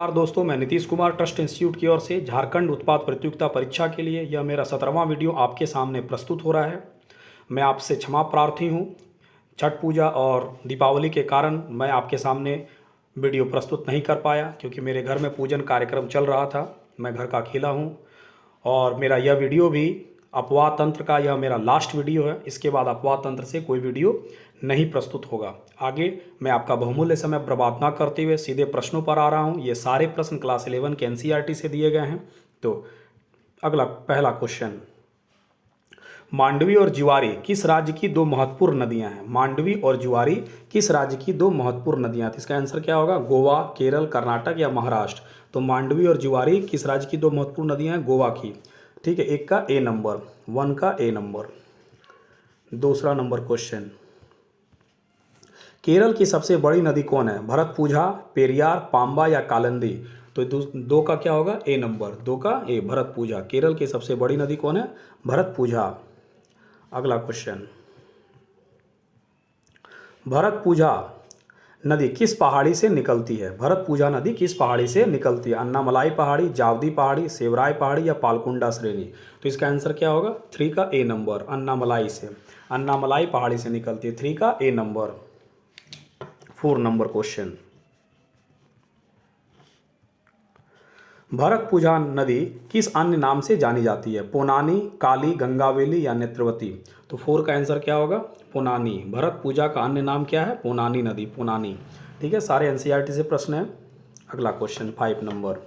नमस्कार दोस्तों, मैं नीतीश कुमार ट्रस्ट इंस्टीट्यूट की ओर से झारखंड उत्पाद प्रतियोगिता परीक्षा के लिए यह मेरा 17वां वीडियो आपके सामने प्रस्तुत हो रहा है। मैं आपसे क्षमा प्रार्थी हूँ। छठ पूजा और दीपावली के कारण मैं आपके सामने वीडियो प्रस्तुत नहीं कर पाया, क्योंकि मेरे घर में पूजन कार्यक्रम चल रहा था। मैं घर का अकेला हूँ और मेरा यह वीडियो भी अपवाद तंत्र का यह मेरा लास्ट वीडियो है। इसके बाद अपवाद तंत्र से कोई वीडियो नहीं प्रस्तुत होगा। आगे मैं आपका बहुमूल्य समय बर्बाद ना करते हुए सीधे प्रश्नों पर आ रहा हूँ। ये सारे प्रश्न क्लास 11 के एनसीईआरटी से दिए गए हैं। तो अगला पहला क्वेश्चन, मांडवी और जुआरी किस राज्य की दो महत्वपूर्ण नदियां हैं? मांडवी और जुआरी किस राज्य की दो महत्वपूर्ण नदियां? तो इसका आंसर क्या होगा? गोवा, केरल, कर्नाटक या महाराष्ट्र? तो मांडवी और जुआरी किस राज्य की दो महत्वपूर्ण नदियां हैं? गोवा की। ठीक है, एक का ए नंबर, वन का ए नंबर। दूसरा नंबर क्वेश्चन, केरल की सबसे बड़ी नदी कौन है? भरतपुझा, पेरियार, पाम्बा या कालिंदी? तो दो का क्या होगा? ए नंबर, दो का ए, भरतपुझा। केरल की सबसे बड़ी नदी कौन है? भरतपुझा। अगला क्वेश्चन, भरतपुझा नदी किस पहाड़ी से निकलती है? भरतपुझा नदी किस पहाड़ी से निकलती है? अन्नामलाई पहाड़ी, जावदी पहाड़ी, सेवराय पहाड़ी या पालकुंडा श्रेणी? तो इसका आंसर क्या होगा? थ्री का ए नंबर, अन्नामलाई से। अन्नामलाई पहाड़ी से निकलती है, थ्री का ए नंबर। 4 नंबर क्वेश्चन, भरतपुझा नदी किस अन्य नाम से जानी जाती है? पोनानी, काली, गंगावेली या नेत्रवती? तो 4 का आंसर क्या होगा? पोनानी। भरतपुझा का अन्य नाम क्या है? पोनानी नदी, पोनानी। ठीक है, सारे एनसीईआरटी से प्रश्न है। अगला क्वेश्चन 5 नंबर,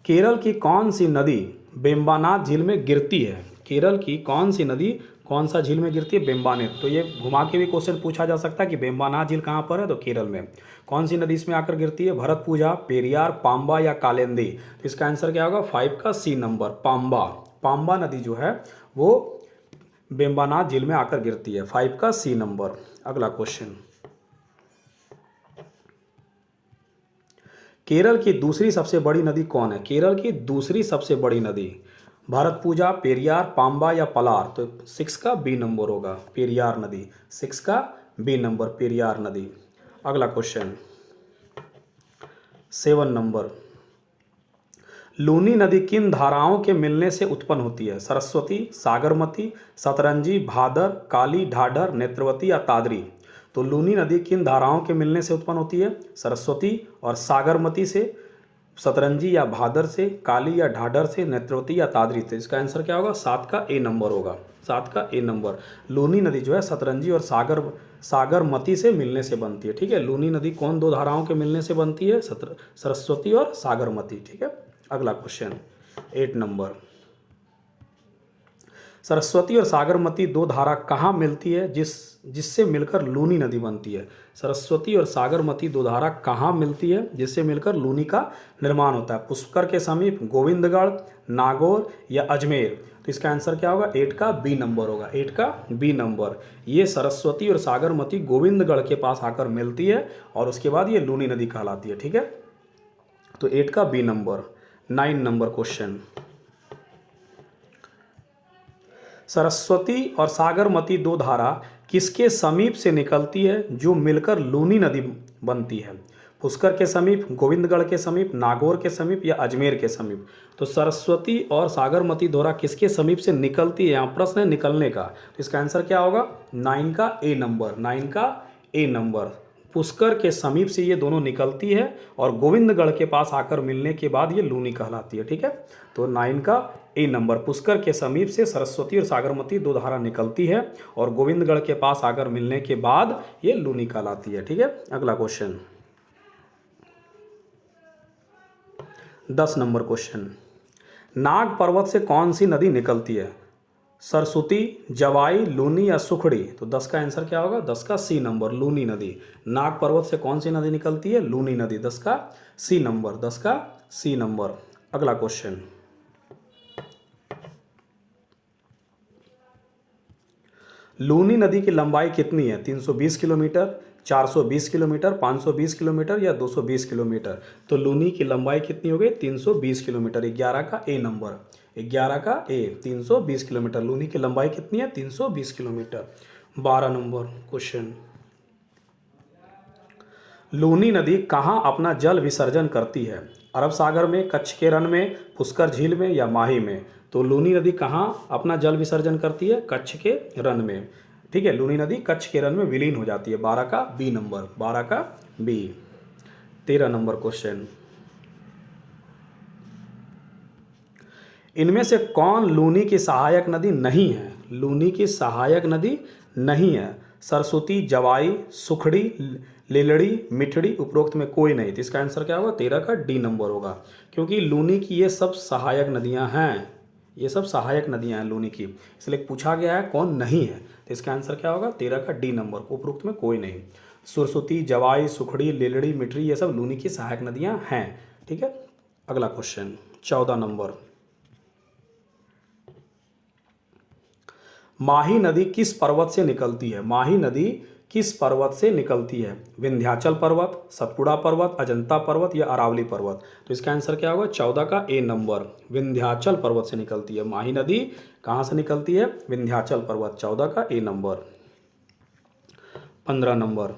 केरल की कौन सी नदी बेम्बानाथ झील में गिरती है? केरल की कौन सी नदी कौन सा झील में गिरती है? बेम्बानेत। तो ये घुमा के भी क्वेश्चन पूछा जा सकता है कि बेम्बानाथ झील कहाँ पर है? तो केरल में। कौन सी नदी इसमें आकर गिरती है? भरतपुझा, पेरियार, पाम्बा या कालिंदी? तो इसका आंसर क्या होगा? 5 का सी नंबर, पाम्बा। पाम्बा नदी जो है वो बेम्बानाथ झील में आकर गिरती है, 5 का सी नंबर। अगला क्वेश्चन, केरल की दूसरी सबसे बड़ी नदी कौन है? केरल की दूसरी सबसे बड़ी नदी भरतपुझा, पेरियार, पाम्बा या पलार? तो 6 का बी नंबर होगा, पेरियार नदी। 6 का बी नंबर, पेरियार नदी। अगला क्वेश्चन 7 नंबर, लूनी नदी किन धाराओं के मिलने से उत्पन्न होती है? सरस्वती, सागरमती, सतरंजी, भादर, काली, ढाढर, नेत्रवती या तादरी? तो लूनी नदी किन धाराओं के मिलने से उत्पन्न होती है? सरस्वती और सागरमती से, सतरंजी या भादर से, काली या ढाढर से, नेत्रवती या तादरी? तो इसका आंसर क्या होगा? 7 का ए नंबर होगा, 7 का ए नंबर। लूनी नदी जो है सतरंजी और सागरमती से मिलने से बनती है। ठीक है, लूनी नदी कौन दो धाराओं के मिलने से बनती है? सरस्वती और सागरमती। ठीक है, अगला क्वेश्चन 8 नंबर, सरस्वती और सागरमती दो धारा कहाँ मिलती है जिससे मिलकर लूनी नदी बनती है? सरस्वती और सागरमती दो धारा कहाँ मिलती है जिससे मिलकर लूनी का निर्माण होता है? पुष्कर के समीप, गोविंदगढ़, नागौर या अजमेर? तो इसका आंसर क्या होगा? 8 का बी नंबर होगा, 8 का बी नंबर। ये सरस्वती और सागरमती गोविंदगढ़ के पास आकर मिलती है और उसके बाद ये लूनी नदी कहलाती है। ठीक है, तो 8 का B number. 9 number question, Saraswati और सागरमती दो धारा किसके समीप से निकलती है जो मिलकर लूनी नदी बनती है? पुष्कर के समीप, गोविंदगढ़ के समीप, नागौर के समीप या अजमेर के समीप? तो सरस्वती और सागरमती धारा किसके समीप से निकलती है? यहाँ प्रश्न है निकलने का, तो इसका आंसर क्या होगा? 9 का ए नंबर, 9 का ए नंबर। पुष्कर के समीप से ये दोनों निकलती है और गोविंदगढ़ के पास आकर मिलने के बाद ये लूनी कहलाती है। ठीक है, तो 9 का ए नंबर, पुष्कर के समीप से सरस्वती और सागरमती दो धारा निकलती है और गोविंदगढ़ के पास आकर मिलने के बाद ये लूनी कहलाती है। ठीक है, अगला क्वेश्चन 10 नंबर क्वेश्चन, नाग पर्वत से कौन सी नदी निकलती है? सरस्वती, जवाई, लूनी या सुखड़ी? तो 10 का आंसर क्या होगा? 10 का सी नंबर, लूनी नदी। नाग पर्वत से कौन सी नदी निकलती है? लूनी नदी, 10 का सी नंबर, 10 का सी नंबर। अगला क्वेश्चन, लूनी नदी की लंबाई कितनी है? 320 किलोमीटर, 420 किलोमीटर, 520 किलोमीटर या 220 किलोमीटर? तो लूनी की लंबाई कितनी हो गई? 320 किलोमीटर, 11 का ए नंबर, 11 का ए, 320 किलोमीटर। लूनी की लंबाई कितनी है? 320 किलोमीटर। 12 नंबर क्वेश्चन, लूनी नदी कहाँ अपना जल विसर्जन करती है? अरब सागर में, कच्छ के रन में, पुष्कर झील में या माही में? तो लूनी नदी कहाँ अपना जल विसर्जन करती है? कच्छ के रन में। ठीक है, लूनी नदी कच्छ के रन में विलीन हो जाती है। 12 का बी नंबर, 12 का बी। 13 नंबर क्वेश्चन, इनमें से कौन लूनी की सहायक नदी नहीं है? लूनी की सहायक नदी नहीं है। सरस्वती, जवाई, सुखड़ी, लेलड़ी, मिठड़ी, उपरोक्त में कोई नहीं। तो इसका आंसर क्या होगा? 13 का डी नंबर होगा, क्योंकि लूनी की ये सब सहायक नदियां हैं। ये सब सहायक नदियां हैं लूनी की, इसलिए पूछा गया है कौन नहीं है। तो इसका आंसर क्या होगा? 13 का डी नंबर, उपरोक्त में कोई नहीं। सरस्वती, जवाई, सुखड़ी, लेलड़ी, मिठड़ी ये सब लूनी की सहायक नदियां हैं। ठीक है, अगला क्वेश्चन 14 नंबर, माही नदी किस पर्वत से निकलती है? माही नदी किस पर्वत से निकलती है? विंध्याचल पर्वत, सतपुड़ा पर्वत, अजंता पर्वत या अरावली पर्वत? तो इसका आंसर क्या होगा? 14 का ए नंबर, विंध्याचल पर्वत से निकलती है। माही नदी कहाँ से निकलती है? विंध्याचल पर्वत, 14 का ए नंबर। 15 नंबर,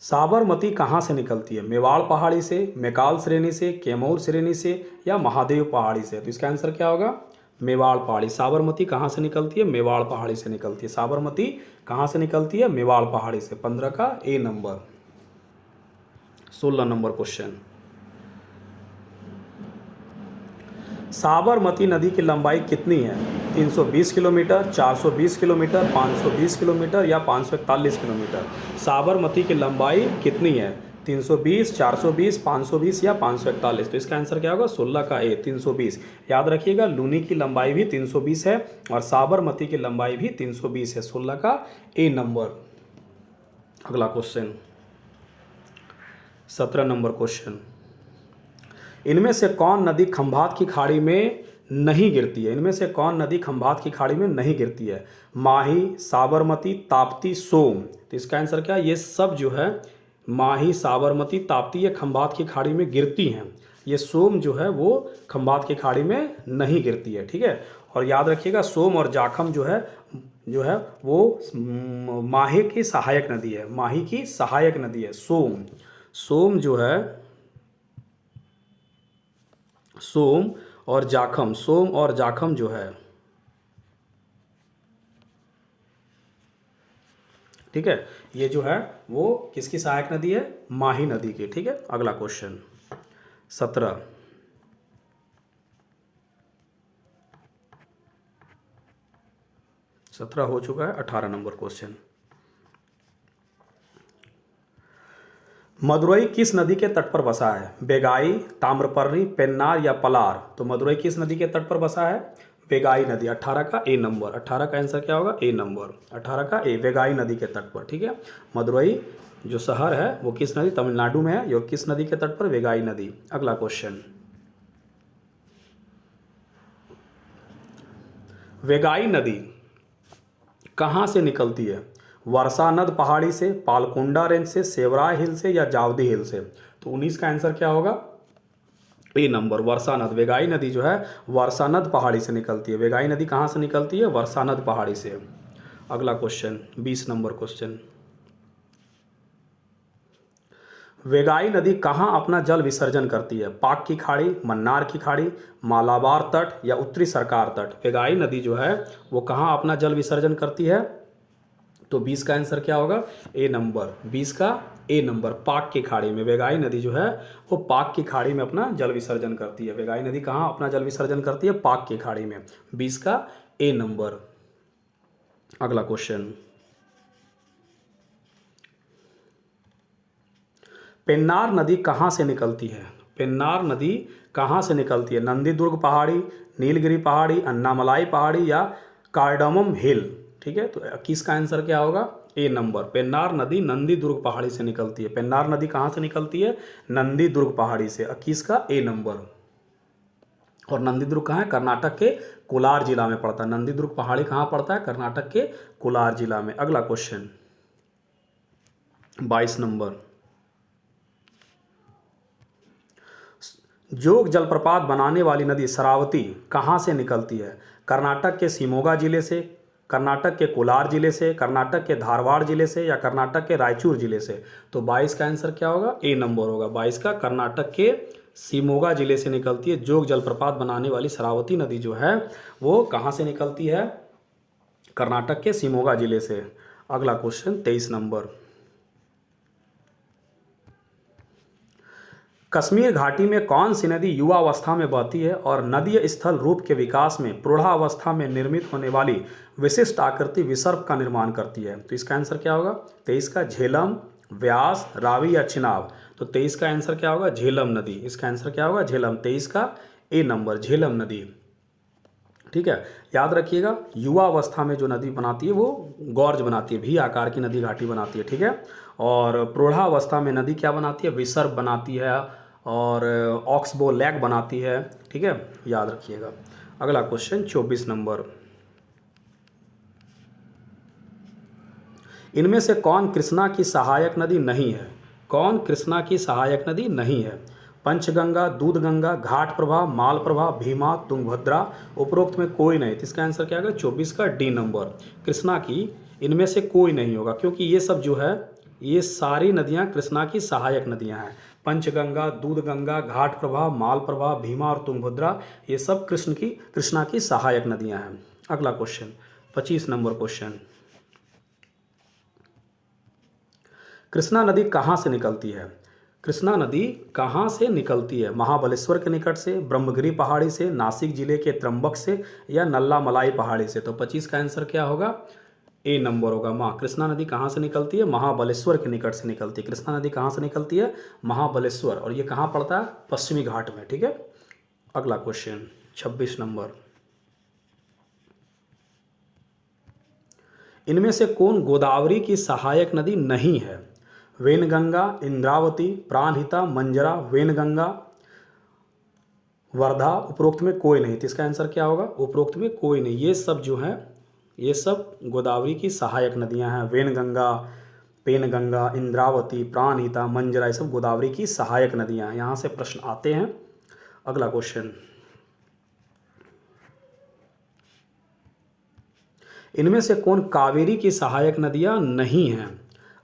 साबरमती कहाँ से निकलती है? मेवाड़ पहाड़ी से, मैकाल श्रेणी से, कैमूर श्रेणी से या महादेव पहाड़ी से? तो इसका आंसर क्या होगा? मेवाड़ पहाड़ी। साबरमती कहाँ से निकलती है? मेवाड़ पहाड़ी से निकलती है। साबरमती कहाँ से निकलती है? मेवाड़ पहाड़ी से। 15 का ए नंबर। 16 नंबर क्वेश्चन, साबरमती नदी की लंबाई कितनी है? 320 किलोमीटर, 420 किलोमीटर, 520 किलोमीटर या 541 किलोमीटर? साबरमती की लंबाई कितनी है? 320, 420, 520 या 541? तो इसका आंसर क्या होगा? 16 का ए, 320। याद रखिएगा, लूनी की लंबाई भी 320 है और साबरमती की लंबाई भी 320 है। 16 का ए नंबर। अगला क्वेश्चन 17 नंबर क्वेश्चन, इनमें से कौन नदी खंभात की खाड़ी में नहीं गिरती है? इनमें से कौन नदी खंभात की खाड़ी में नहीं गिरती है? माही, साबरमती, ताप्ती, सोम? तो इसका आंसर क्या है? ये सब जो है माही, साबरमती, ताप्ती ये खंभात की खाड़ी में गिरती हैं। ये सोम जो है वो खंभात की खाड़ी में नहीं गिरती है। ठीक है, और याद रखिएगा सोम और जाखम जो है वो माही की सहायक नदी है। माही की सहायक नदी है सोम। सोम जो है, सोम और जाखम, सोम और जाखम जो है, ठीक है, ये जो है वो किसकी सहायक नदी है? माही नदी की। ठीक है, अगला क्वेश्चन 17, हो चुका है। 18 नंबर क्वेश्चन, मदुरई किस नदी के तट पर बसा है? बेगाई, ताम्रपर्णी, पेन्नार या पलार? तो मदुरई किस नदी के तट पर बसा है? बेगाई नदी। 18 का ए नंबर। 18 का आंसर क्या होगा? ए नंबर। 18 का ए, बेगाई नदी के तट पर। ठीक है, मदुरई जो शहर है वो किस नदी? तमिलनाडु में है। और किस नदी के तट पर? बेगाई नदी। अगला क्वेश्चन, वेगाई नदी कहाँ से निकलती है? वर्षानद पहाड़ी से, पालकोंडा रेंज से, सेवराय हिल से या जावदी हिल से? तो 19 का आंसर क्या होगा? ए नंबर, वर्षानद। वेगाई नदी जो है वर्षानद पहाड़ी से निकलती है। वेगाई नदी कहाँ से निकलती है? वर्षानद पहाड़ी से। अगला क्वेश्चन 20 नंबर क्वेश्चन, वेगाई नदी कहाँ अपना जल विसर्जन करती है? पाक की खाड़ी, मन्नार की खाड़ी, मालाबार तट या उत्तरी सरकार तट? वेगाई नदी जो है वो कहाँ अपना जल विसर्जन करती है? तो 20 का आंसर क्या होगा? ए नंबर। 20 का ए नंबर, पाक की खाड़ी में। वेगाई नदी जो है वो पाक की खाड़ी में अपना जल विसर्जन करती है। वेगाई नदी कहाँ अपना जल विसर्जन करती है? पाक की खाड़ी में। 20 का ए नंबर। अगला क्वेश्चन, पेन्नार नदी कहाँ से निकलती है? पेन्नार नदी कहाँ से निकलती है? नंदीदुर्ग पहाड़ी, नीलगिरी पहाड़ी, अन्नामलाई पहाड़ी या कार्डमम हिल? ठीक है, तो 21 का आंसर क्या होगा? ए नंबर। पेन्नार नदी नंदीदुर्ग पहाड़ी से निकलती है। पेन्नार नदी कहाँ से निकलती है? नंदीदुर्ग पहाड़ी से। 21 का ए नंबर। और नंदीदुर्ग कहाँ है? कर्नाटक के कोलार जिला में पड़ता है। नंदीदुर्ग पहाड़ी कहाँ पड़ता है? कर्नाटक के कोलार जिला में। अगला क्वेश्चन 22 नंबर, जोग जलप्रपात बनाने वाली नदी शरावती कहाँ से निकलती है? कर्नाटक के शिमोगा जिले से, कर्नाटक के कोलार जिले से, कर्नाटक के धारवाड़ जिले से, या कर्नाटक के रायचूर जिले से? तो 22 का आंसर क्या होगा? ए नंबर होगा। 22 का कर्नाटक के शिमोगा जिले से निकलती है। जोग जलप्रपात बनाने वाली शरावती नदी जो है वो कहाँ से निकलती है? कर्नाटक के शिमोगा जिले से। अगला क्वेश्चन 23 नंबर, कश्मीर घाटी में कौन सी नदी युवावस्था में बहती है और नदीय स्थल रूप के विकास में प्रौढ़ावस्था में निर्मित होने वाली विशिष्ट आकृति विसर्प का निर्माण करती है? तो इसका आंसर क्या होगा? 23 का झेलम, व्यास, रावी या चिनाब? तो 23 का आंसर क्या होगा? झेलम नदी। इसका आंसर क्या होगा? झेलम। 23 का ए नंबर, झेलम नदी। ठीक है, याद रखिएगा, युवा अवस्था में जो नदी बनाती है वो गॉर्ज बनाती है, भी आकार की नदी घाटी बनाती है। ठीक है, और प्रौढ़ावस्था में नदी क्या बनाती है? विसर्प बनाती है और ऑक्सबो लैक बनाती है। ठीक है, याद रखिएगा। अगला क्वेश्चन 24 नंबर, इनमें से कौन कृष्णा की सहायक नदी नहीं है? कौन कृष्णा की सहायक नदी नहीं है? पंचगंगा, दूधगंगा, घाट प्रभा, माल प्रभा, भीमा, तुंगभद्रा? उपरोक्त में कोई नहीं। तो इसका आंसर क्या होगा? 24 का डी नंबर, कृष्णा की इनमें से कोई नहीं होगा, क्योंकि ये सब जो है ये सारी नदियां कृष्णा की सहायक नदियां हैं। पंचगंगा, दूधगंगा, घाट प्रभा, माल प्रभा, भीमा और तुंगभद्रा ये सब कृष्णा की सहायक नदियां हैं। अगला क्वेश्चन 25 नंबर क्वेश्चन, कृष्णा नदी कहाँ से निकलती है? कृष्णा नदी कहाँ से निकलती है? महाबलेश्वर के निकट से, ब्रह्मगिरी पहाड़ी से, नासिक जिले के त्रंबक से, या नल्ला मलाई पहाड़ी से? तो 25 का आंसर क्या होगा? ए नंबर होगा। कृष्णा नदी कहाँ से निकलती है? महाबलेश्वर के निकट से निकलती है। कृष्णा नदी कहाँ से निकलती है? महाबलेश्वर, और ये कहाँ पड़ता है? पश्चिमी घाट में। ठीक है, अगला क्वेश्चन 26 नंबर, इनमें से कौन गोदावरी की सहायक नदी नहीं है? वेनगंगा, इंद्रावती, प्राणहिता, मंजरा, वेनगंगा, वर्धा? उपरोक्त में कोई नहीं। तो इसका आंसर क्या होगा? उपरोक्त में कोई नहीं। ये सब जो है ये सब गोदावरी की सहायक नदियां हैं। वेनगंगा, पेनगंगा, इंद्रावती, प्राणहिता, मंजरा ये सब गोदावरी की सहायक नदियां हैं। यहाँ से प्रश्न आते हैं। अगला क्वेश्चन, इनमें से कौन कावेरी की सहायक नदियां नहीं हैं?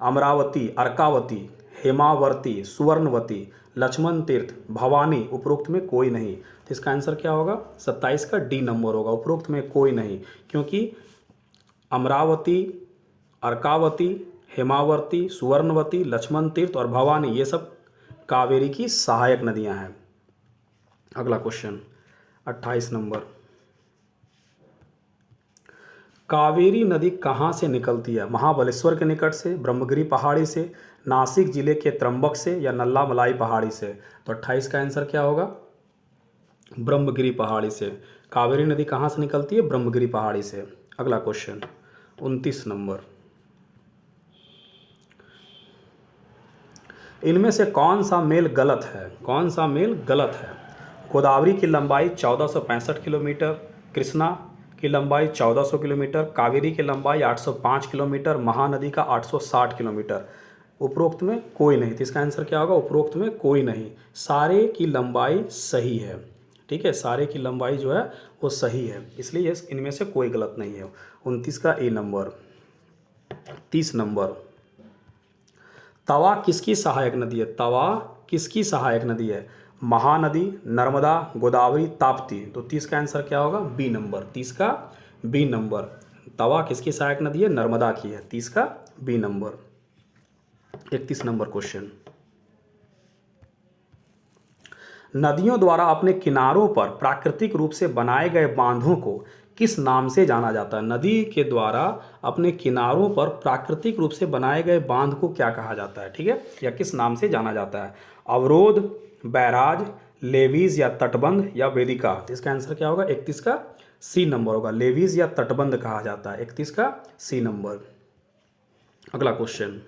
अमरावती, अर्कावती, हेमावर्ती, सुवर्णवती, लक्ष्मण तीर्थ, भवानी? उपरोक्त में कोई नहीं। तो इसका आंसर क्या होगा? 27 का डी नंबर होगा। उपरोक्त में कोई नहीं, क्योंकि अमरावती, अर्कावती, हेमावर्ती, सुवर्णवती, लक्ष्मण तीर्थ और भवानी ये सब कावेरी की सहायक नदियां हैं। अगला क्वेश्चन 28 नंबर, कावेरी नदी कहाँ से निकलती है? महाबलेश्वर के निकट से, ब्रह्मगिरी पहाड़ी से, नासिक जिले के त्रंबक से, या नल्ला मलाई पहाड़ी से? तो 28 का आंसर क्या होगा? ब्रह्मगिरी पहाड़ी से। कावेरी नदी कहाँ से निकलती है? ब्रह्मगिरी पहाड़ी से। अगला क्वेश्चन 29 नंबर, इनमें से कौन सा मेल गलत है? कौन सा मेल गलत है? गोदावरी की लंबाई 1465 किलोमीटर, कृष्णा की लंबाई 1400 किलोमीटर, कावेरी की लंबाई 805 किलोमीटर, महानदी का 860 किलोमीटर? उपरोक्त में कोई नहीं। तो इसका आंसर क्या होगा? उपरोक्त में कोई नहीं। सारे की लंबाई सही है। ठीक है, सारे की लंबाई जो है वो सही है, इसलिए इनमें से कोई गलत नहीं है। 29 का ए नंबर। 30 नंबर, तवा किसकी सहायक नदी है? तवा किसकी सहायक नदी है? महानदी, नर्मदा, गोदावरी, ताप्ती? तो 30 का आंसर क्या होगा? B number. 30 का बी नंबर, तवा किसकी सहायक नदी है? नर्मदा की है। 30 का बी नंबर। 31 नंबर क्वेश्चन, नदियों द्वारा अपने किनारों पर प्राकृतिक रूप से बनाए गए बांधों को किस नाम से जाना जाता है? नदी के द्वारा अपने किनारों पर प्राकृतिक रूप से बनाए गए बांध को क्या कहा जाता है? ठीक है, या किस नाम से जाना जाता है? अवरोध, बैराज, लेवीज या तटबंध, या वेदिका? तो इसका आंसर क्या होगा? 31 का सी नंबर होगा। लेवीज या तटबंध कहा जाता है। 31 का सी नंबर। अगला क्वेश्चन,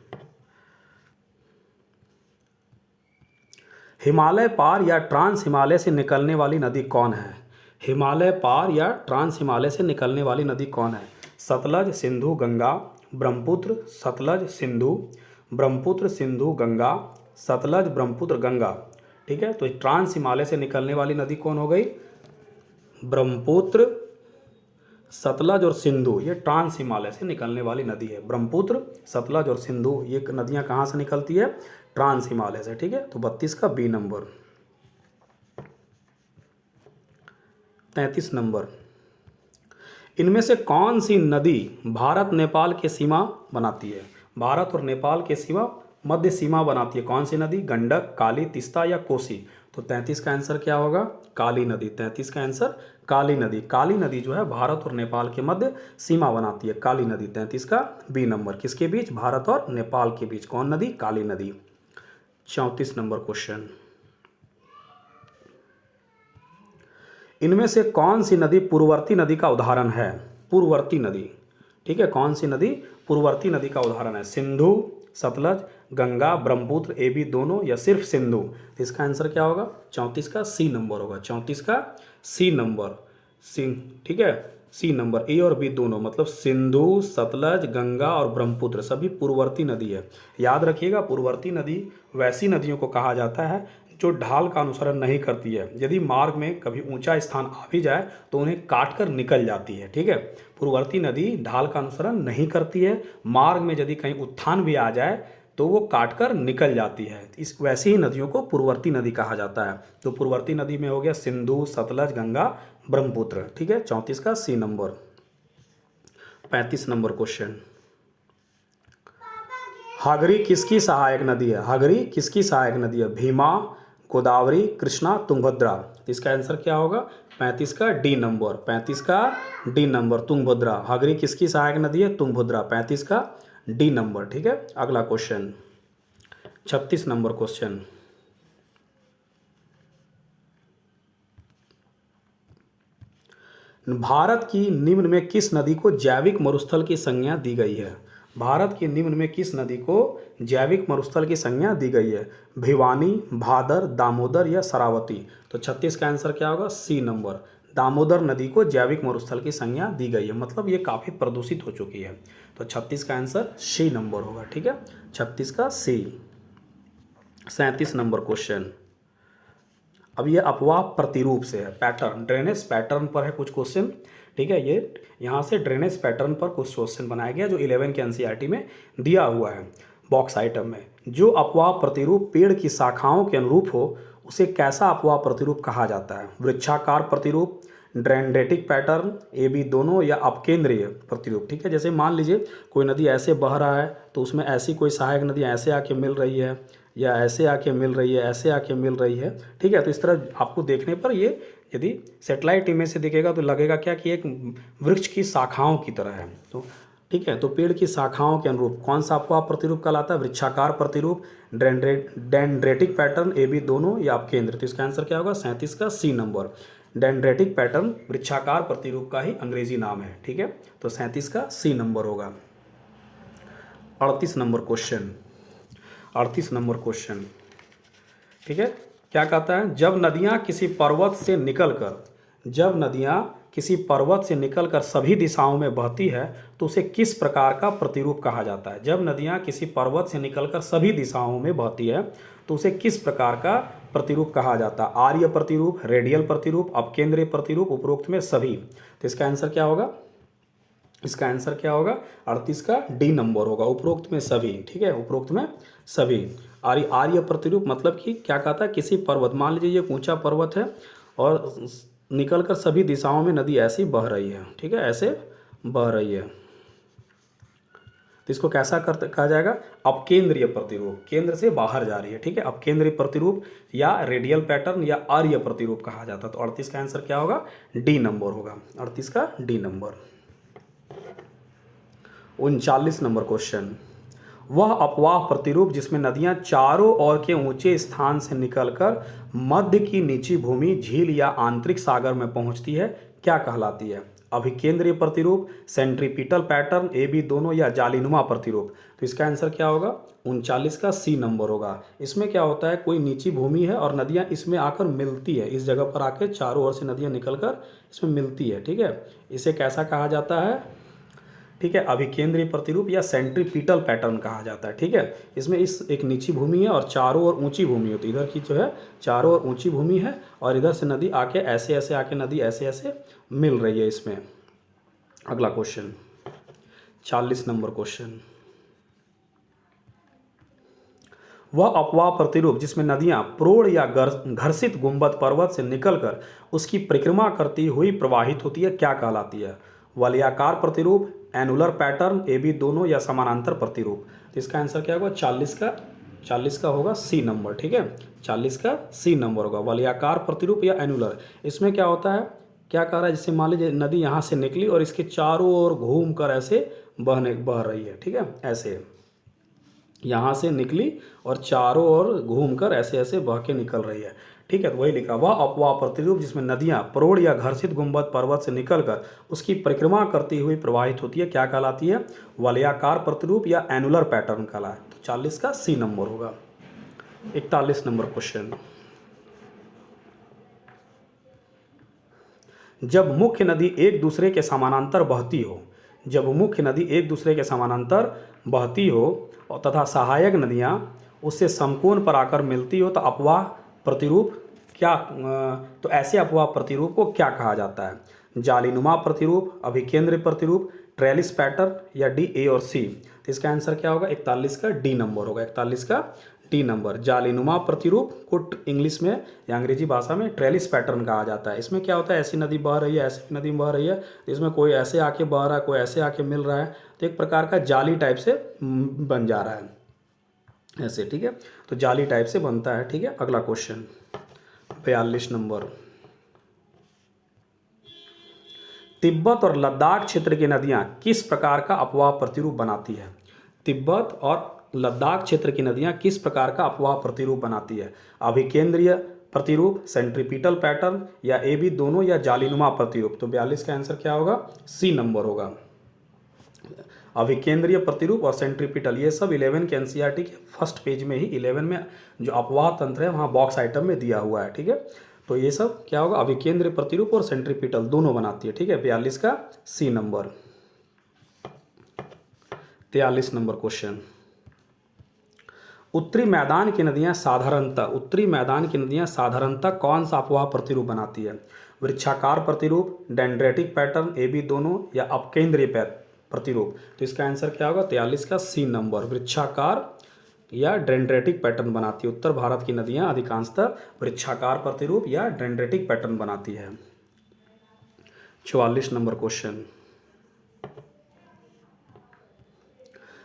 हिमालय पार या ट्रांस हिमालय से निकलने वाली नदी कौन है? हिमालय पार या ट्रांस हिमालय से निकलने वाली नदी कौन है? सतलज, सिंधु, गंगा, ब्रह्मपुत्र, सतलज, सिंधु, ब्रह्मपुत्र, सिंधु, गंगा, सतलज, ब्रह्मपुत्र, गंगा? ठीक है, तो ट्रांस हिमालय से निकलने वाली नदी कौन हो गई? ब्रह्मपुत्र, सतलज और सिंधु ये ट्रांस हिमालय से निकलने वाली नदी है। ब्रह्मपुत्र, सतलज और सिंधु ये नदियां कहाँ से निकलती है? ट्रांस हिमालय से। ठीक है, तो 32 का बी नंबर। 33 नंबर, इनमें से कौन सी नदी भारत नेपाल के सीमा बनाती है? भारत और नेपाल के सीमा मध्य सीमा बनाती है कौन सी नदी? गंडक, काली, तीस्ता या कोसी? तो 33 का आंसर क्या होगा? काली नदी। 33 का आंसर काली नदी। काली नदी जो है भारत और नेपाल के मध्य सीमा बनाती है, काली नदी। 33 का बी नंबर। किसके बीच? भारत और नेपाल के बीच। कौन नदी? काली नदी। 34 नंबर क्वेश्चन, इनमें से कौन सी नदी पूर्ववर्ती नदी का उदाहरण है? पूर्ववर्ती नदी। ठीक है, कौन सी नदी पूर्ववर्ती नदी का उदाहरण है? सिंधु, सतलज, गंगा, ब्रह्मपुत्र, ए बी दोनों या सिर्फ सिंधु? तो इसका आंसर क्या होगा? 34 का सी नंबर होगा। 34 का सी नंबर। ठीक है, सी नंबर। ए और बी दोनों, मतलब सिंधु, सतलज, गंगा और ब्रह्मपुत्र सभी पूर्ववर्ती नदी है। याद रखिएगा, पूर्ववर्ती नदी वैसी नदियों को कहा जाता है जो ढाल का अनुसरण नहीं करती है। यदि मार्ग में कभी ऊंचा स्थान आ भी जाए तो उन्हें काट कर निकल जाती है। ठीक है, पूर्ववर्ती नदी ढाल का अनुसरण नहीं करती है। मार्ग में यदि कहीं उत्थान भी आ जाए तो वो काट कर निकल जाती है। इस वैसी ही नदियों को पूर्ववर्ती नदी कहा जाता है। तो पूर्ववर्ती नदी में हो गया सिंधु, सतलज, गंगा, ब्रह्मपुत्र। ठीक है, 34 का सी नंबर। 35 नंबर क्वेश्चन, हागरी किसकी सहायक नदी है? हागरी किसकी सहायक नदी है? भीमा, गोदावरी, कृष्णा, तुंगभद्रा? तो इसका आंसर क्या होगा? 35 का डी नंबर। 35 का डी नंबर, तुंगभद्रा। हागरी किसकी सहायक नदी है? तुंगभद्रा। 35 का डी नंबर। ठीक है, अगला क्वेश्चन 36 नंबर क्वेश्चन, भारत की निम्न में किस नदी को जैविक मरुस्थल की संज्ञा दी गई है? भारत की निम्न में किस नदी को जैविक मरुस्थल की संज्ञा दी गई है? भिवानी, भादर, दामोदर या शरावती? तो 36 का आंसर क्या होगा? सी नंबर। दामोदर नदी को जैविक मरुस्थल की संज्ञा दी गई है, मतलब ये काफ़ी प्रदूषित हो चुकी है। तो 36 का आंसर सी नंबर होगा। ठीक है, 36 का सी। 37 नंबर क्वेश्चन, अब ये अपवाह प्रतिरूप से है, पैटर्न, ड्रेनेज पैटर्न पर है कुछ क्वेश्चन। ठीक है, ये यहाँ से ड्रेनेज पैटर्न पर कुछ क्वेश्चन बनाया गया जो 11 के एनसीईआरटी में दिया हुआ है बॉक्स आइटम में। जो अपवाह प्रतिरूप पेड़ की शाखाओं के अनुरूप हो उसे कैसा अपवाह प्रतिरूप कहा जाता है? वृक्षाकार प्रतिरूप, ड्रेंडेटिक पैटर्न, ए बी दोनों या अपकेंद्रीय प्रतिरूप? ठीक है, जैसे मान लीजिए कोई नदी ऐसे बह रहा है तो उसमें ऐसी कोई सहायक नदी ऐसे आके मिल रही है या ऐसे आके मिल रही है, ऐसे आके मिल रही है। ठीक है, तो इस तरह आपको देखने पर ये यदि सेटेलाइट इमेज से दिखेगा तो लगेगा क्या कि एक वृक्ष की शाखाओं की तरह है। तो ठीक है, तो पेड़ की शाखाओं के अनुरूप कौन सा अपवाह प्रतिरूप कहलाता है? वृक्षाकार प्रतिरूप, डेंड्रेटिक पैटर्न, ए बी दोनों या अपकेंद्र? तो इसका आंसर क्या होगा? 37 का सी नंबर। डेंड्रेटिक पैटर्न वृक्षाकार प्रतिरूप का ही अंग्रेजी नाम है। ठीक है, तो 37 का सी नंबर होगा। 38 नंबर क्वेश्चन, 38 नंबर क्वेश्चन। ठीक है, क्या कहता है? जब नदियाँ किसी पर्वत से निकलकर सभी दिशाओं में बहती है तो उसे किस प्रकार का प्रतिरूप कहा जाता है? जब नदियाँ किसी पर्वत से निकलकर सभी दिशाओं में बहती है तो उसे किस प्रकार का प्रतिरूप कहा जाता है? आर्य प्रतिरूप, रेडियल प्रतिरूप, अपकेंद्रीय प्रतिरूप, उपरोक्त में सभी? तो इसका आंसर क्या होगा? इसका आंसर क्या होगा? 38 का डी नंबर होगा, उपरोक्त में सभी। ठीक है, उपरोक्त में सभी। आर्य प्रतिरूप मतलब कि क्या कहता है? किसी पर्वत, मान लीजिए ये ऊंचा पर्वत है और निकलकर सभी दिशाओं में नदी ऐसी बह रही है। ठीक है, ऐसे बह रही है, तो इसको कैसा कहा जाएगा? अपकेंद्रीय प्रतिरूप, केंद्र से बाहर जा रही है। ठीक है, अपकेंद्रीय प्रतिरूप या रेडियल पैटर्न या आर्य प्रतिरूप कहा जाता है। तो 38 का आंसर क्या होगा? डी नंबर होगा। 38 का डी नंबर। 39 नंबर क्वेश्चन, वह अपवाह प्रतिरूप जिसमें नदियां चारों ओर के ऊंचे स्थान से निकलकर मध्य की निची भूमि, झील या आंतरिक सागर में पहुंचती है, क्या कहलाती है? अभिकेंद्रीय प्रतिरूप, सेंट्रीपिटल पैटर्न, ए बी दोनों या जालीनुमा प्रतिरूप? तो इसका आंसर क्या होगा? 39 का सी नंबर होगा। इसमें क्या होता है? कोई नीची भूमि है और नदियां इसमें आकर मिलती है, इस जगह पर आकर चारों ओर से नदियां निकलकर इसमें मिलती है। ठीक है, इसे कैसा कहा जाता है? ठीक है, अभिकेंद्रीय प्रतिरूप या सेंट्रीपिटल पैटर्न कहा जाता है। ठीक है, इसमें इस एक नीची भूमि है और चारों ओर ऊंची भूमि होती है। इधर की जो है चारों ओर ऊंची भूमि है और इधर से नदी आके ऐसे ऐसे आके नदी ऐसे ऐसे मिल रही है इसमें। अगला क्वेश्चन 40 नंबर क्वेश्चन। वह अपवाह प्रतिरूप जिसमें नदियां प्रोढ़ या घर्षित गुंबद पर्वत से निकलकर उसकी परिक्रमा करती हुई प्रवाहित होती है क्या कहलाती है? वलयाकार प्रतिरूप, एनुलर पैटर्न, ए बी दोनों, या समानांतर प्रतिरूप। तो इसका आंसर क्या होगा? 40 का होगा सी नंबर। ठीक है, 40 का सी नंबर होगा, वलयाकार प्रतिरूप या एनुलर। इसमें क्या होता है, क्या कह रहा है, जैसे मान लीजिए नदी यहाँ से निकली और इसके चारों ओर घूम कर ऐसे बह रही है। ठीक है, ऐसे यहाँ से निकली और चारों ओर घूमकर ऐसे ऐसे बह के निकल रही है। ठीक है, तो वही लिखा हुआ अपवाह प्रतिरूप जिसमें नदियाँ प्रौढ़ या घर्षित गुंबद पर्वत से निकलकर उसकी परिक्रमा करती हुई प्रवाहित होती है क्या कहलाती है? वलयाकार प्रतिरूप या एनुलर पैटर्न कहलाए। तो 40 का सी नंबर होगा। 41 नंबर क्वेश्चन। जब मुख्य नदी एक दूसरे के समानांतर बहती हो, जब मुख्य नदी एक दूसरे के समानांतर बहती हो और तथा सहायक नदियाँ उससे समकोण पर आकर मिलती हो तो अपवाह प्रतिरूप क्या, तो ऐसे अपवाह प्रतिरूप को क्या कहा जाता है? जालीनुमा प्रतिरूप, अभिकेंद्र प्रतिरूप, ट्रेलिस पैटर्न, या डी, ए और सी। तो इसका आंसर क्या होगा? 41 का डी नंबर होगा। 41 का डी नंबर। जालीनुमा प्रतिरूप को इंग्लिश में या अंग्रेजी भाषा में ट्रेलिस पैटर्न कहा जाता है। इसमें क्या होता है, ऐसी नदी बह रही है, ऐसी नदी बह रही है, तो इसमें कोई ऐसे आके बह रहा है, कोई ऐसे आके मिल रहा है, तो एक प्रकार का जाली टाइप से बन जा रहा है ऐसे। ठीक है, तो जाली टाइप से बनता है। ठीक है, अगला क्वेश्चन 42 नंबर। तिब्बत और लद्दाख क्षेत्र की नदियां किस प्रकार का अपवाह प्रतिरूप बनाती है? तिब्बत और लद्दाख क्षेत्र की नदियां किस प्रकार का अपवाह प्रतिरूप बनाती है? अभिकेंद्रीय प्रतिरूप, सेंट्रीपिटल पैटर्न, या ए बी दोनों, या जालीनुमा प्रतिरूप। तो 42 का आंसर क्या होगा? सी नंबर होगा। अभिकेंद्रीय प्रतिरूप और सेंट्रीपिटल ये सब 11 के एनसीईआरटी के फर्स्ट पेज में ही 11 में जो अपवाह तंत्र है वहाँ बॉक्स आइटम में दिया हुआ है। ठीक है, तो ये सब क्या होगा? अभिकेंद्रीय प्रतिरूप और सेंट्रीपिटल दोनों बनाती है। ठीक है, 42 का सी नंबर। 43 number question. उत्तरी मैदान की नदियां साधारणतः कौन सा अपवाह प्रतिरूप बनाती है? वृक्षाकार प्रतिरूप, डेंड्रेटिक पैटर्न, ए बी दोनों, या अपकेंद्रीय प्रतिरूप। तो इसका आंसर क्या होगा? 43 का सी नंबर। वृक्षाकार या डेंड्रेटिक पैटर्न बनाती है। उत्तर भारत की नदियां अधिकांशतः वृक्षाकार प्रतिरूप या डेंड्रेटिक पैटर्न बनाती है। 44 नंबर क्वेश्चन।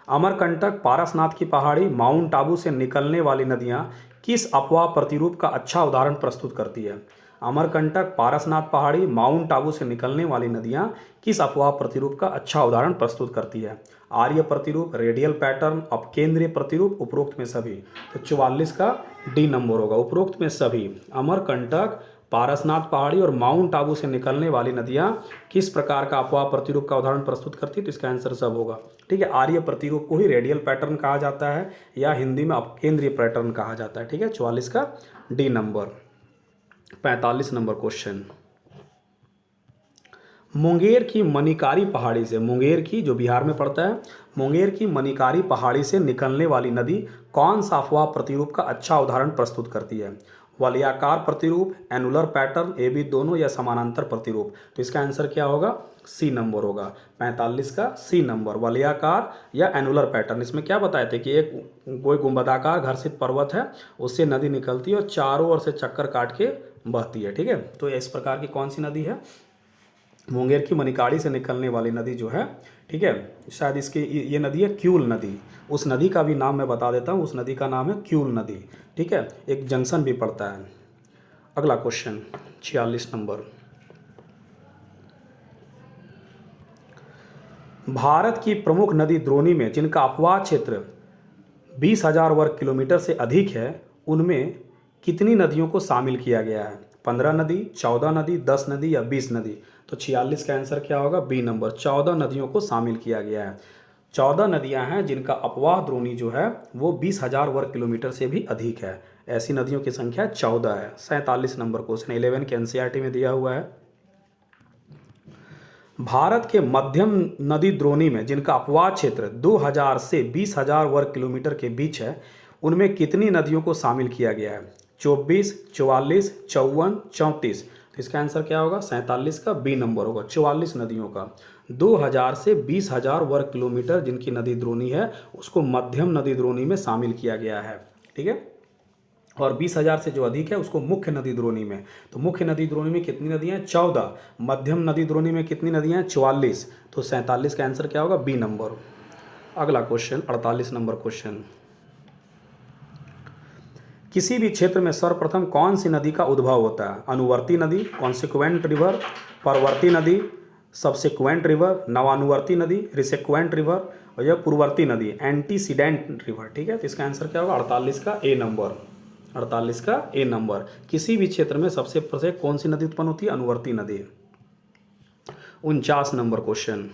अमरकंटक, पारसनाथ की पहाड़ी, माउंट आबू से निकलने वाली नदियां किस अपवाह प्रतिरूप का अच्छा उदाहरण प्रस्तुत करती है? अमरकंटक, पारसनाथ पहाड़ी, माउंट आबू से निकलने वाली नदियां किस अपवाह प्रतिरूप का अच्छा उदाहरण प्रस्तुत करती है? आर्य प्रतिरूप, रेडियल पैटर्न, अपकेंद्रीय प्रतिरूप, उपरोक्त में सभी। तो 44 का डी नंबर होगा, उपरोक्त में सभी। अमरकंटक, पारसनाथ पहाड़ी और माउंट आबू से निकलने वाली नदियां किस प्रकार का अपवाह प्रतिरूप का उदाहरण प्रस्तुत करती है? तो इसका आंसर सब होगा। ठीक है, आर्य प्रतिरूप को ही रेडियल पैटर्न कहा जाता है या हिंदी में अपकेंद्रीय पैटर्न कहा जाता है। ठीक है, 44 का D number. 45 number question. Munger की मणिकारी पहाड़ी से, मुंगेर की जो बिहार में पड़ता है, मुंगेर की मणिकारी पहाड़ी से निकलने वाली नदी कौन सा अपवाह प्रतिरूप का अच्छा उदाहरण प्रस्तुत करती है? वलयाकार प्रतिरूप, एनुलर पैटर्न, ए बी दोनों, या समानांतर प्रतिरूप। तो इसका आंसर क्या होगा? सी नंबर होगा। 45 का सी नंबर, वलयाकार या एनुलर पैटर्न। इसमें क्या बताए थे कि एक कोई गुंबदाकार घर्षित पर्वत है, उससे नदी निकलती है और चारों ओर से चक्कर काट के बहती है। ठीक है, तो इस प्रकार की कौन सी नदी है? मुंगेर की मणिकारी से निकलने वाली नदी जो है, ठीक है, शायद इसकी ये नदी है क्यूल नदी। उस नदी का भी नाम मैं बता देता हूँ, उस नदी का नाम है क्यूल नदी। ठीक है, एक जंक्शन भी पड़ता है। अगला क्वेश्चन 46 नंबर। भारत की प्रमुख नदी द्रोणी में जिनका अपवाह क्षेत्र 20,000 वर्ग किलोमीटर से अधिक है, उनमें कितनी नदियों को शामिल किया गया है? 15 नदी, 14 नदी, 10 नदी, या 20 नदी। तो 46 का आंसर क्या होगा? बी नंबर, 14 नदियों को शामिल किया गया है। 14 नदियां हैं जिनका अपवाह द्रोणी जो है वो 20,000 वर्ग किलोमीटर से भी अधिक है। ऐसी नदियों की संख्या 14 है। 47 नंबर क्वेश्चन 11 के एनसीईआरटी में दिया हुआ है। भारत के मध्यम नदी द्रोणी में जिनका अपवाह क्षेत्र 2000 से 20,000 वर्ग किलोमीटर के बीच है, उनमें कितनी नदियों को शामिल किया गया है? 24, 44, 54, 34। तो इसका आंसर क्या होगा? 47 का बी नंबर होगा। 44 नदियों का 2000 से 20,000 वर्ग किलोमीटर जिनकी नदी द्रोणी है उसको मध्यम नदी द्रोणी में शामिल किया गया है। ठीक है, और 20,000 से जो अधिक है उसको मुख्य नदी द्रोणी में। तो मुख्य नदी द्रोणी में कितनी नदियाँ हैं? 14। मध्यम नदी द्रोणी में कितनी नदियाँ हैं? 44। तो 47 का आंसर क्या होगा? B number. अगला क्वेश्चन 48 नंबर क्वेश्चन, किसी भी क्षेत्र में सर्वप्रथम कौन सी नदी का उद्भव होता है? अनुवर्ती नदी, कॉन्सिक्वेंट रिवर, परवर्ती नदी, सबसिक्वेंट रिवर, नवानुवर्ती नदी, रिसेक्वेंट रिवर और यह पूर्ववर्ती नदी, एंटीसीडेंट रिवर। ठीक है, तो इसका आंसर क्या होगा? 48 का ए नंबर। 48 का ए नंबर। किसी भी क्षेत्र में सबसे पहले कौन सी नदी उत्पन्न होती है? अनुवर्ती नदी। 49 नंबर क्वेश्चन,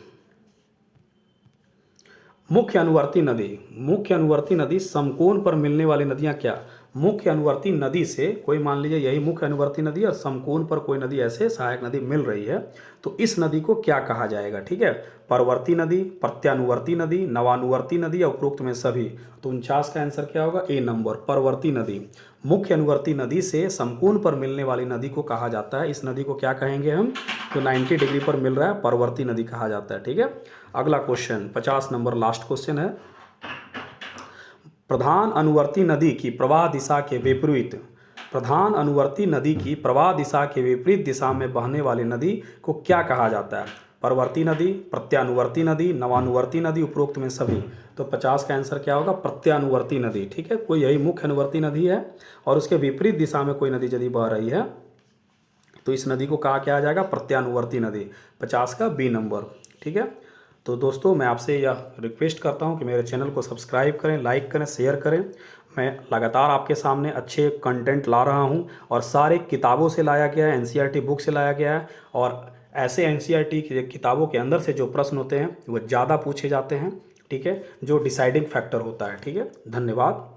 मुख्य अनुवर्ती नदी। मुख्य अनुवर्ती नदी समकोण पर मिलने वाली नदियां क्या? मुख्य अनुवर्ती नदी से कोई मान लीजिए यही मुख्य अनुवर्ती नदी और समकोण पर कोई नदी ऐसे सहायक नदी मिल रही है तो इस नदी को क्या कहा जाएगा? ठीक है, परवर्ती नदी, प्रत्यानुवर्ती नदी, नवानुवर्ती नदी या उपरोक्त में सभी। तो 49 का आंसर क्या होगा? ए नंबर, परवर्ती नदी। मुख्य अनुवर्ती नदी से समकोण पर मिलने वाली नदी को कहा जाता है, इस नदी को क्या कहेंगे हम? जो 90 डिग्री पर मिल रहा है परवर्ती नदी कहा जाता है। ठीक है, अगला क्वेश्चन 50 नंबर लास्ट क्वेश्चन है, प्रधान अनुवर्ती नदी की प्रवाह दिशा के विपरीत, प्रधान अनुवर्ती नदी की प्रवाह दिशा के विपरीत दिशा में बहने वाली नदी को क्या कहा जाता है? परवर्ती नदी, प्रत्यानुवर्ती नदी, नवानुवर्ती नदी, उपरोक्त में सभी। तो 50 का आंसर क्या होगा? प्रत्यानुवर्ती नदी। ठीक है, कोई यही मुख्य अनुवर्ती नदी है और उसके विपरीत दिशा में कोई नदी यदि बह रही है तो इस नदी को कहा क्या जाएगा? प्रत्यानुवर्ती नदी। 50 का बी नंबर। ठीक है, तो दोस्तों मैं आपसे यह रिक्वेस्ट करता हूं कि मेरे चैनल को सब्सक्राइब करें, लाइक करें, शेयर करें। मैं लगातार आपके सामने अच्छे कंटेंट ला रहा हूं और सारे किताबों से लाया गया है, एनसीईआरटी बुक से लाया गया है और ऐसे एनसीईआरटी की किताबों के अंदर से जो प्रश्न होते हैं वो ज़्यादा पूछे जाते हैं। ठीक है, जो डिसाइडिंग फैक्टर होता है। ठीक है, धन्यवाद।